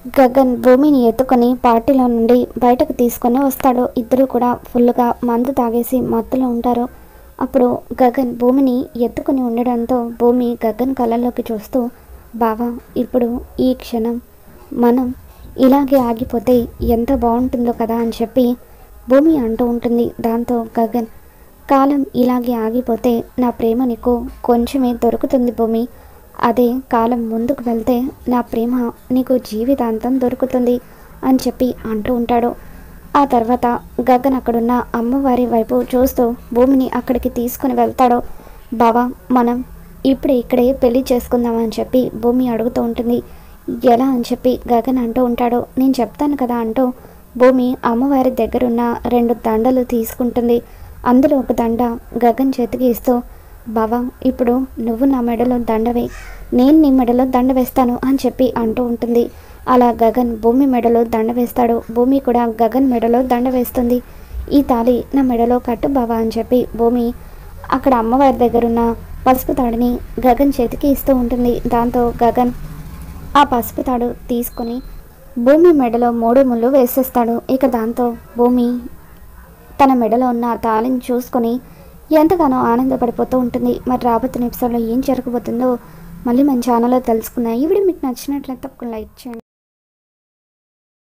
గగన్ భూమిని ఎత్తుకొని పార్టీలో నుండి బయటకు తీసుకొని వస్తాడు. ఇద్దరు కూడా ఫుల్గా మందు తాగేసి మత్తులో ఉంటారు. అప్పుడు గగన్ భూమిని ఎత్తుకొని ఉండడంతో భూమి గగన్ కళ్ళల్లోకి చూస్తూ, బావా, ఇప్పుడు ఈ క్షణం మనం ఇలాగే ఆగిపోతే ఎంత బాగుంటుందో కదా అని చెప్పి భూమి అంటూ ఉంటుంది. దాంతో గగన్, కాలం ఇలాగే ఆగిపోతే నా ప్రేమ నీకు కొంచెమే దొరుకుతుంది భూమి, అదే కాలం ముందుకు వెళ్తే నా ప్రేమ నీకు జీవితాంతం దొరుకుతుంది అని చెప్పి అంటూ ఉంటాడు. ఆ తర్వాత గగన్ అక్కడున్న అమ్మవారి వైపు చూస్తూ భూమిని అక్కడికి తీసుకుని వెళ్తాడు. బావా, మనం ఇక్కడే పెళ్లి చేసుకుందామని చెప్పి భూమి అడుగుతూ ఉంటుంది. ఎలా అని చెప్పి గగన్ అంటూ ఉంటాడు. నేను చెప్తాను కదా అంటూ భూమి అమ్మవారి దగ్గరున్న 2 దండలు తీసుకుంటుంది. అందులో ఒక దండ గగన్ చేతికి ఇస్తూ, బావా, ఇప్పుడు నువ్వు నా మెడలో దండవే, నేను నీ మెడలో దండ వేస్తాను అని చెప్పి అంటూ ఉంటుంది. అలా గగన్ భూమి మెడలో దండ వేస్తాడు. భూమి కూడా గగన్ మెడలో దండ వేస్తుంది. ఈ తాళి నా మెడలో కట్టు బావా అని చెప్పి భూమి అక్కడ అమ్మవారి దగ్గరున్న పసుపు తాడుని గగన్ చేతికి ఇస్తూ ఉంటుంది. దాంతో గగన్ ఆ పసుపు తాడు తీసుకొని భూమి మెడలో 3 ముళ్ళు వేసేస్తాడు. ఇక దాంతో భూమి తన మెడలో ఉన్న తాళిని చూసుకొని ఎంతగానో ఆనందపడిపోతూ ఉంటుంది. మరి రాబోతున్న ఎపిసోడ్లో ఏం జరగబోతుందో మళ్ళీ మన ఛానల్లో తెలుసుకుందాం. ఈ వీడియో మీకు నచ్చినట్లయితే తప్పకుండా లైక్ చేయండి.